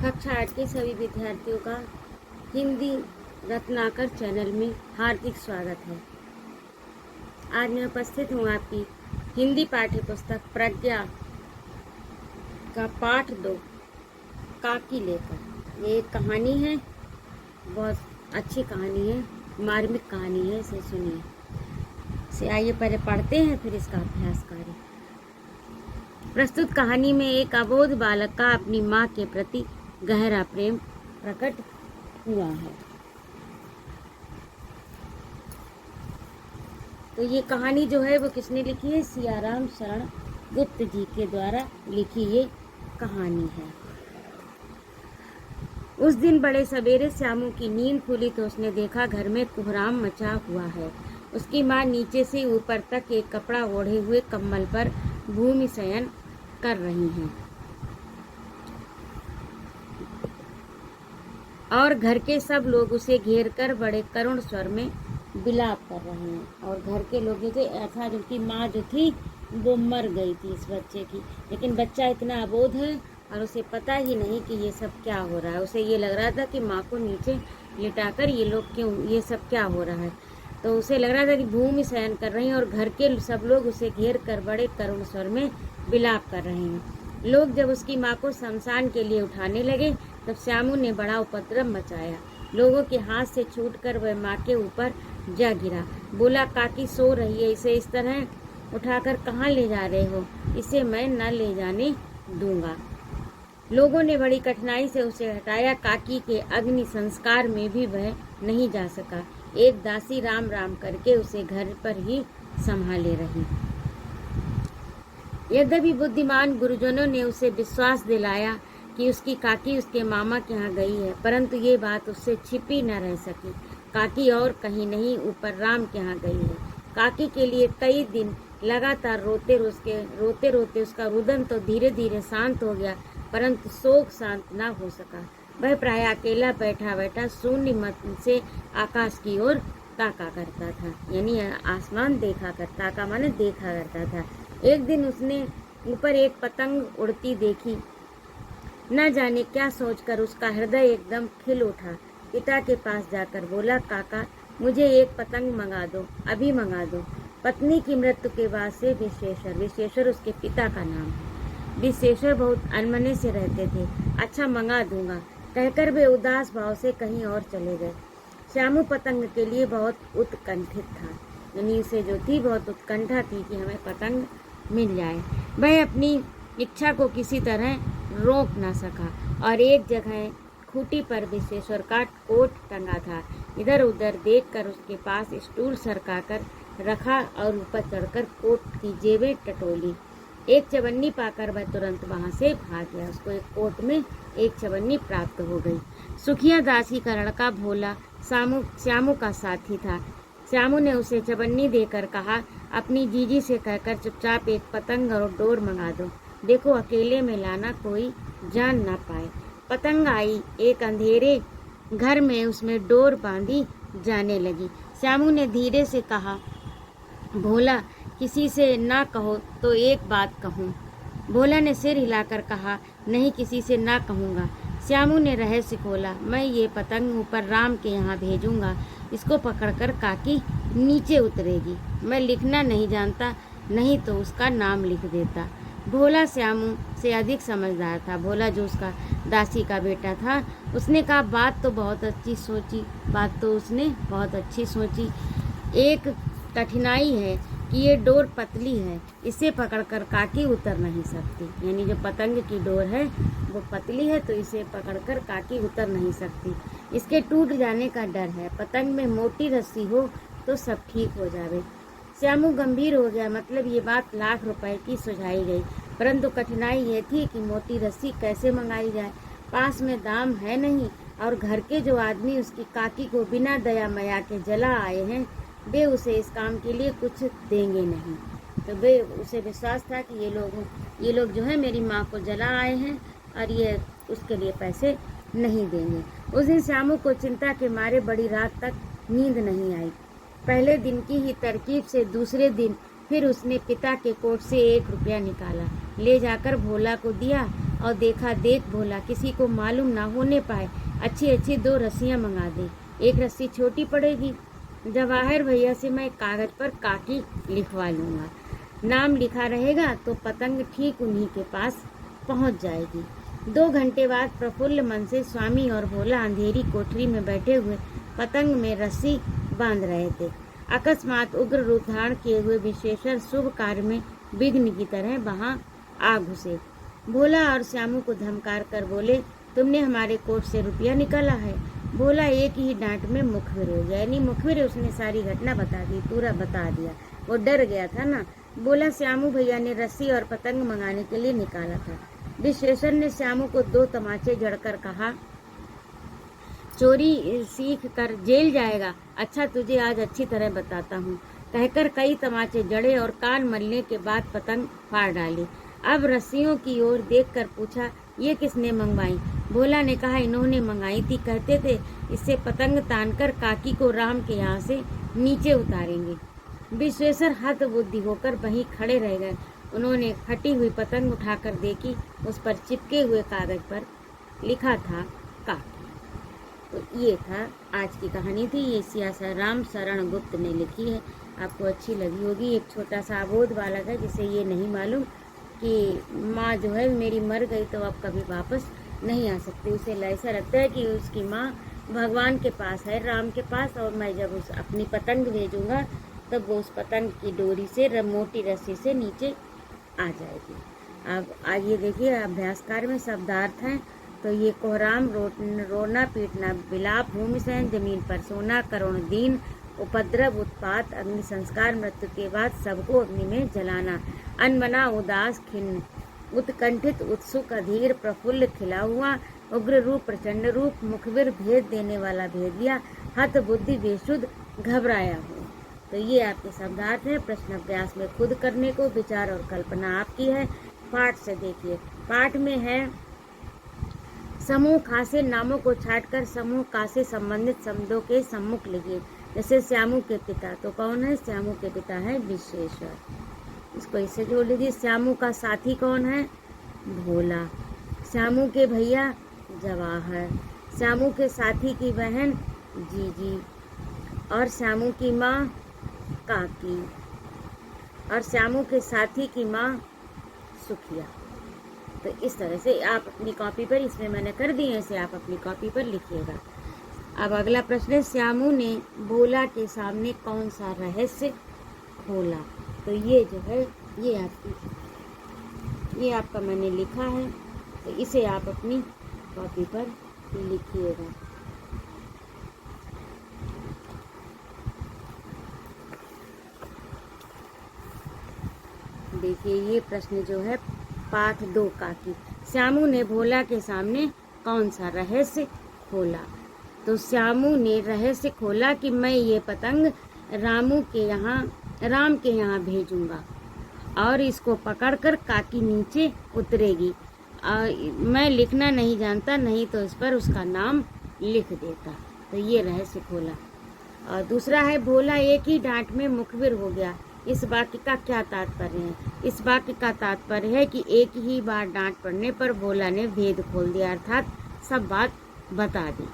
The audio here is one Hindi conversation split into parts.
कक्षा 8 के सभी विद्यार्थियों का हिंदी रत्नाकर चैनल में हार्दिक स्वागत है। आज मैं उपस्थित हूँ आपकी हिंदी पाठ्य पुस्तक प्रज्ञा का पाठ 2 काकी लेकर। ये एक कहानी है, बहुत अच्छी कहानी है, मार्मिक कहानी है। इसे सुनिए। इसे आइए पहले पढ़ते हैं, फिर इसका अभ्यास करें। प्रस्तुत कहानी में एक अबोध बालक का अपनी माँ के प्रति गहरा प्रेम प्रकट हुआ है। तो ये कहानी जो है वो किसने लिखी है? सियाराम शरण गुप्त जी के द्वारा लिखी ये कहानी है। उस दिन बड़े सवेरे श्यामू की नींद खुली तो उसने देखा घर में कोहराम मचा हुआ है। उसकी माँ नीचे से ऊपर तक एक कपड़ा ओढ़े हुए कम्बल पर भूमि शयन कर रही हैं और घर के सब लोग उसे घेर कर बड़े करुण स्वर में विलाप कर रहे हैं। और घर के लोग जो ऐसा, जो कि माँ जो थी वो मर गई थी इस बच्चे की, लेकिन बच्चा इतना अबोध है और उसे पता ही नहीं कि ये सब क्या हो रहा है। उसे ये लग रहा था कि माँ को नीचे लिटाकर ये लोग क्यों, ये सब क्या हो रहा है। तो उसे लग रहा था कि भूमि शयन कर रही हैं और घर के सब लोग उसे घेर कर बड़े करुण स्वर में विलाप कर रहे हैं। लोग जब उसकी माँ को शमशान के लिए उठाने लगे तब श्यामू ने बड़ा उपद्रव मचाया। लोगों के हाथ से छूटकर वह माँ के ऊपर जा गिरा। बोला, काकी सो रही है, इसे इस तरह उठाकर कहाँ ले जा रहे हो? इसे मैं न ले जाने दूंगा। लोगों ने बड़ी कठिनाई से उसे हटाया। काकी के अग्नि संस्कार में भी वह नहीं जा सका। एक दासी राम राम करके उसे घर पर ही संभाले रही। यद्यपि बुद्धिमान गुरुजनों ने उसे विश्वास दिलाया कि उसकी काकी उसके मामा के यहाँ गई है, परंतु ये बात उससे छिपी न रह सकी। काकी और कहीं नहीं, ऊपर राम के यहाँ गई है। काकी के लिए कई दिन लगातार रोते रोते उसका रुदन तो धीरे धीरे शांत हो गया, परंतु शोक शांत न हो सका। वह प्राय अकेला बैठा बैठा शून्य मन से आकाश की ओर ताका करता था, यानी आसमान देखा करता, ताका माने देखा करता था। एक दिन उसने ऊपर एक पतंग उड़ती देखी। न जाने क्या सोचकर उसका हृदय एकदम खिल उठा। पिता के पास जाकर बोला, काका मुझे एक पतंग मंगा दो, अभी मंगा दो। पत्नी की मृत्यु के बाद से विश्वेश्वर उसके पिता का नाम है। विश्वेश्वर बहुत अनमने से रहते थे। अच्छा मंगा दूंगा कहकर वे उदास भाव से कहीं और चले गए। श्यामू पतंग के लिए बहुत उत्कंठित था, यानी उसे जो थी बहुत उत्कंठा थी कि हमें पतंग मिल जाए। वह अपनी इच्छा को किसी तरह रोक न सका और एक जगह खूंटी पर विश्वेश्वर का कोट टंगा था। इधर उधर देखकर उसके पास स्टूल सरकाकर रखा और ऊपर चढ़कर कोट की जेबें टटोली। एक चवन्नी पाकर वह तुरंत वहां से भाग गया। उसको एक कोट में एक चवन्नी प्राप्त हो गई। सुखिया दासी का लड़का भोला श्यामू का साथी था। श्यामू ने उसे चवन्नी देकर कहा, अपनी जीजी से कहकर चुपचाप एक पतंग और डोर मंगा दो। देखो अकेले में लाना, कोई जान ना पाए। पतंग आई, एक अंधेरे घर में उसमें डोर बांधी जाने लगी। श्यामू ने धीरे से कहा, भोला किसी से ना कहो तो एक बात कहूँ। भोला ने सिर हिलाकर कहा, नहीं किसी से ना कहूँगा। श्यामू ने रहस्य खोला, मैं ये पतंग ऊपर राम के यहाँ भेजूँगा। इसको पकड़कर काकी नीचे उतरेगी। मैं लिखना नहीं जानता, नहीं तो उसका नाम लिख देता। भोला श्यामू से अधिक समझदार था। भोला जो उसका दासी का बेटा था, उसने कहा, बात तो उसने बहुत अच्छी सोची। एक कठिनाई है कि ये डोर पतली है, इसे पकड़कर काकी उतर नहीं सकती। यानी जो पतंग की डोर है वो पतली है, तो इसे पकड़कर काकी उतर नहीं सकती। इसके टूट जाने का डर है। पतंग में मोटी रस्सी हो तो सब ठीक हो जावे। श्यामू गंभीर हो गया। मतलब ये बात लाख रुपए की सुझाई गई, परंतु कठिनाई ये थी कि मोटी रस्सी कैसे मंगाई जाए। पास में दाम है नहीं और घर के जो आदमी उसकी काकी को बिना दया मया के जला आए हैं, वे उसे इस काम के लिए कुछ देंगे नहीं। तो वे उसे विश्वास था कि ये लोग जो है मेरी माँ को जला आए हैं और ये उसके लिए पैसे नहीं देंगे। उस दिन श्यामू को चिंता के मारे बड़ी रात तक नींद नहीं आई। पहले दिन की ही तरकीब से दूसरे दिन फिर उसने पिता के कोट से 1 रुपया निकाला, ले जाकर भोला को दिया और देखा देख भोला किसी को मालूम ना होने पाए अच्छी अच्छी 2 रस्सियाँ मंगा दे। एक रस्सी छोटी पड़ेगी, जवाहिर भैया से मैं कागज़ पर काकी लिखवा लूँगा। नाम लिखा रहेगा तो पतंग ठीक उन्हीं के पास पहुँच जाएगी। 2 घंटे बाद प्रफुल्ल मन से स्वामी और भोला अंधेरी कोठरी में बैठे हुए पतंग में रस्सी बांध रहे थे। अकस्मात उग्र रूप धारण किए हुए विशेषर शुभ कार्य में विघ्न की तरह वहां आ घुसे। भोला और श्यामू को धमकार कर बोले, तुमने हमारे कोट से रुपया निकाला है। भोला एक ही डांट में मुखबिर हो गया, यानी मुखबिर उसने सारी घटना बता दी, पूरा बता दिया। वो डर गया था ना। बोला, श्यामू भैया ने रस्सी और पतंग मंगाने के लिए निकाला था। विशेषर ने श्यामू को 2 तमाचे जड़कर कहा, चोरी सीख कर जेल जाएगा। अच्छा, तुझे आज अच्छी तरह बताता हूँ। कहकर कई तमाचे जड़े और कान मलने के बाद पतंग फाड़ डाली। अब रस्सियों की ओर देखकर पूछा, ये किसने मंगवाई? भोला ने कहा, इन्होंने मंगाई थी। कहते थे इससे पतंग तानकर काकी को राम के यहाँ से नीचे उतारेंगे। विश्वेश्वर हतबुद्धि होकर वहीं खड़े रह गए। उन्होंने फटी हुई पतंग उठाकर देखी। उस पर चिपके हुए कागज पर लिखा था काकी। तो ये था आज की कहानी थी। ये सियासा राम शरण गुप्त ने लिखी है। आपको अच्छी लगी होगी। एक छोटा सा अबोध बालक है जिसे ये नहीं मालूम कि माँ जो है मेरी मर गई तो अब कभी वापस नहीं आ सकती। उसे ऐसा लगता है कि उसकी माँ भगवान के पास है, राम के पास, और मैं जब उस अपनी पतंग भेजूंगा तब वो उस पतंग की डोरी से मोटी रस्सी से नीचे आ जाएगी। अब आइए देखिए अभ्यासकार में शब्दार्थ हैं। तो ये कोहराम रोना पीटना, बिलाप भूमि सहन, जमीन पर सोना, करुण दीन, उपद्रव उत्पात, अग्नि संस्कार, मृत्यु के बाद सबको अग्नि में जलाना, अनमना उदास खिन्न, उत्कंठित उत्सुक अधीर, प्रफुल्ल खिला हुआ, उग्र रूप प्रचंड रूप, मुखबिर भेद देने वाला भेदिया, हत बुद्धि बेशुद्ध घबराया हो। तो ये आपके शब्दार्थ हैं। प्रश्न अभ्यास में खुद करने को, विचार और कल्पना आपकी है। पाठ से देखिए। पाठ में है समूह खा से नामों को छाटकर समूह का से संबंधित शब्दों के सम्मुख लिखिए। जैसे श्यामू के पिता, तो कौन है? श्यामू के पिता है विश्वेश्वर। इसको इससे जोड़ लीजिए। श्यामू का साथी कौन है? भोला। श्यामू के भैया जवाहर। श्यामू के साथी की बहन जीजी। और श्यामू की माँ काकी। और श्यामू के साथी की माँ सुखिया। तो इस तरह से आप अपनी कॉपी पर, इसमें मैंने कर दी है, इसे आप अपनी कॉपी पर लिखिएगा। अब अगला प्रश्न है, श्यामू ने भोला के सामने कौन सा रहस्य खोला? तो ये जो है ये आपका मैंने लिखा है, तो इसे आप अपनी कॉपी पर लिखिएगा। देखिए ये प्रश्न जो है पाठ 2 काकी। श्यामू ने भोला के सामने कौन सा रहस्य खोला? तो श्यामू ने रहस्य खोला कि मैं ये पतंग राम के यहाँ भेजूंगा और इसको पकड़कर काकी नीचे उतरेगी। मैं लिखना नहीं जानता, नहीं तो इस पर उसका नाम लिख देता। तो ये रहस्य खोला। और दूसरा है, भोला एक ही डांट में मुखबिर हो गया। इस वाक्य का क्या तात्पर्य है? इस वाक्य का तात्पर्य है कि एक ही बार डांट पड़ने पर भोला ने भेद खोल दिया, अर्थात सब बात बता दी।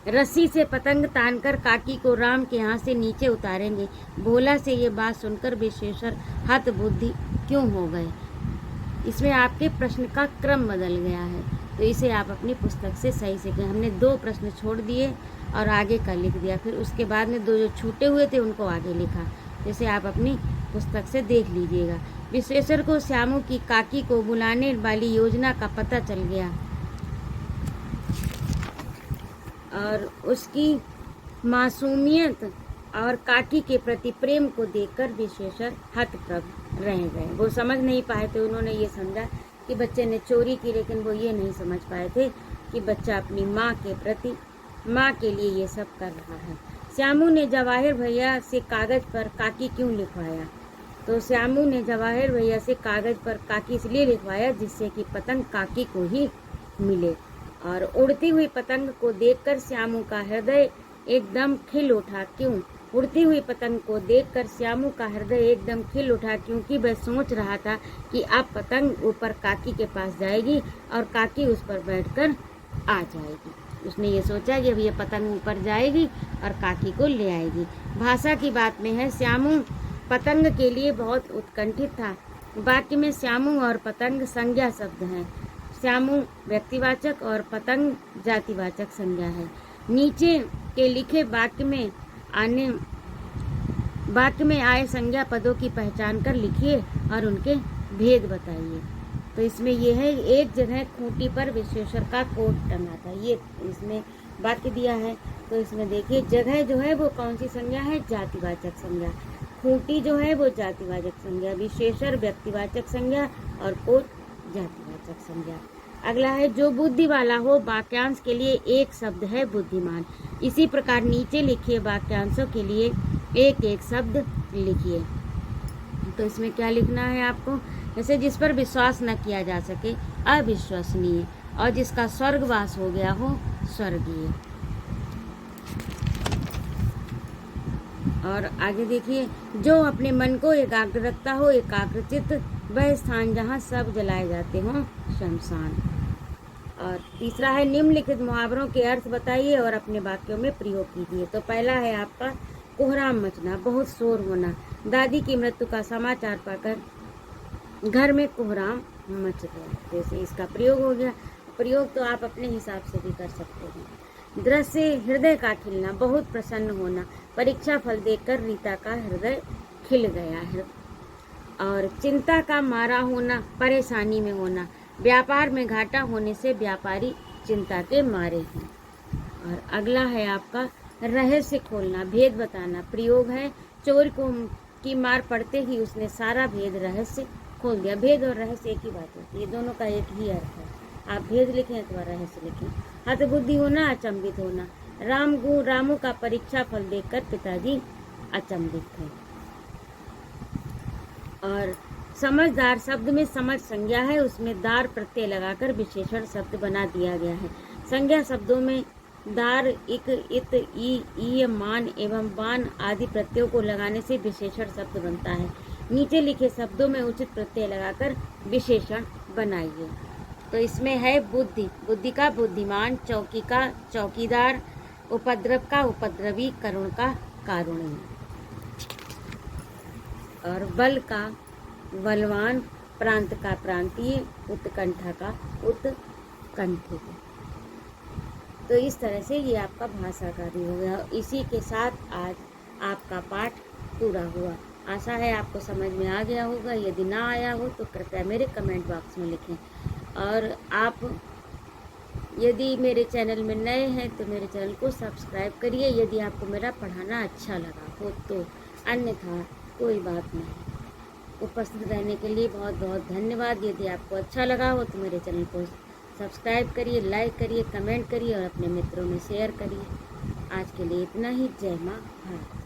रस्सी से पतंग तानकर काकी को राम के यहाँ से नीचे उतारेंगे। भोला से ये बात सुनकर विशेषर हत बुद्धि क्यों हो गए? इसमें आपके प्रश्न का क्रम बदल गया है, तो इसे आप अपनी पुस्तक से सही से करें। हमने 2 प्रश्न छोड़ दिए और आगे का लिख दिया, फिर उसके बाद में 2 जो छूटे हुए थे उनको आगे लिखा। जैसे आप अपनी पुस्तक से देख लीजिएगा। विश्वेश्वर को श्यामू की काकी को बुलाने वाली योजना का पता चल गया और उसकी मासूमियत और काकी के प्रति प्रेम को देखकर विश्वेश्वर हतप्रभ रह गए। वो समझ नहीं पाए थे। उन्होंने ये समझा कि बच्चे ने चोरी की, लेकिन वो ये नहीं समझ पाए थे कि बच्चा अपनी माँ के प्रति, माँ के लिए ये सब कर रहा है। श्यामू ने जवाहिर भैया से कागज पर काकी क्यों लिखवाया? तो श्यामू ने जवाहिर भैया से कागज पर काकी इसलिए लिखवाया जिससे कि पतंग काकी को ही मिले। और उड़ती हुई पतंग को देखकर श्यामू का हृदय एकदम खिल उठा। क्यों? उड़ती हुई पतंग को देखकर श्यामू का हृदय एकदम खिल उठा, क्योंकि वह सोच रहा था कि अब पतंग ऊपर काकी के पास जाएगी और काकी उस पर बैठकर आ जाएगी। उसने ये सोचा कि अब ये पतंग ऊपर जाएगी और काकी को ले आएगी। भाषा की बात में है, श्यामू पतंग के लिए बहुत उत्कंठित था। वाक्य में श्यामू और पतंग संज्ञा शब्द हैं। श्यामू व्यक्तिवाचक और पतंग जातिवाचक संज्ञा है। नीचे के लिखे वाक्य में आए संज्ञा पदों की पहचान कर लिखिए और उनके भेद बताइए। तो इसमें यह है, एक जगह खूंटी पर विशेषण का कोट टंगा था, ये इसमें वाक्य दिया है। तो इसमें देखिए, जगह जो है वो कौन सी संज्ञा है? जातिवाचक संज्ञा। खूंटी जो है वो जातिवाचक संज्ञा, विशेषण व्यक्तिवाचक संज्ञा और कोट जातिवाचक संज्ञा। अगला है, जो बुद्धि वाला हो वाक्यांश के लिए एक शब्द है बुद्धिमान। इसी प्रकार नीचे लिखिए वाक्यांशों के लिए एक एक शब्द लिखिए। तो इसमें क्या लिखना है आपको? जैसे, जिस पर विश्वास न किया जा सके अविश्वसनीय, और जिसका स्वर्गवास हो गया हो स्वर्गीय। और आगे देखिए, जो अपने मन को एकाग्र रखता हो एकाग्रचित्त, वह स्थान जहाँ सब जलाए जाते हों शमशान। और तीसरा है, निम्नलिखित मुहावरों के अर्थ बताइए और अपने वाक्यों में प्रयोग कीजिए। तो पहला है आपका, कोहराम मचना, बहुत शोर होना। दादी की मृत्यु का समाचार पाकर घर में कोहराम मच गया। जैसे इसका प्रयोग हो गया। प्रयोग तो आप अपने हिसाब से भी कर सकते हैं। दृश्य, हृदय का खिलना, बहुत प्रसन्न होना। परीक्षा फल देखकर रीता का हृदय खिल गया है। और चिंता का मारा होना, परेशानी में होना। व्यापार में घाटा होने से व्यापारी चिंता के मारे हैं। और अगला है आपका, रहस्य खोलना, भेद बताना। प्रयोग है, चोर को की मार पड़ते ही उसने सारा भेद रहस्य खोल दिया। भेद और रहस्य एक ही बात होती है, दोनों का एक ही अर्थ है। आप भेद लिखें अथवा रहस्य लिखें। हतबुद्धि होना, अचंभित होना। रामू का परीक्षा फल देखकर पिताजी अचंभित थे। और समझदार शब्द में समझ संज्ञा है, उसमें दार प्रत्यय लगाकर विशेषण शब्द बना दिया गया है। संज्ञा शब्दों में दार, इक, इत, ई, मान एवं बान आदि प्रत्ययों को लगाने से विशेषण शब्द बनता है। नीचे लिखे शब्दों में उचित प्रत्यय लगाकर विशेषण बनाइए। तो इसमें है बुद्धि, बुद्धि का बुद्धिमान। चौकी का चौकीदार। उपद्रव का उपद्रवी। करुण का कारुणी। और बल का बलवान। प्रांत का प्रांतीय। उत्कंठा का उत्कंठित। तो इस तरह से ये आपका भाषा का भी हो गया। इसी के साथ आज आपका पाठ पूरा हुआ। आशा है आपको समझ में आ गया होगा। यदि ना आया हो तो कृपया मेरे कमेंट बॉक्स में लिखें। और आप यदि मेरे चैनल में नए हैं तो मेरे चैनल को सब्सक्राइब करिए, यदि आपको मेरा पढ़ाना अच्छा लगा हो तो। अन्यथा कोई बात नहीं। उपस्थित रहने के लिए बहुत बहुत धन्यवाद। यदि आपको अच्छा लगा हो तो मेरे चैनल को सब्सक्राइब करिए, लाइक करिए, कमेंट करिए और अपने मित्रों में शेयर करिए। आज के लिए इतना ही। जय माँ भारत।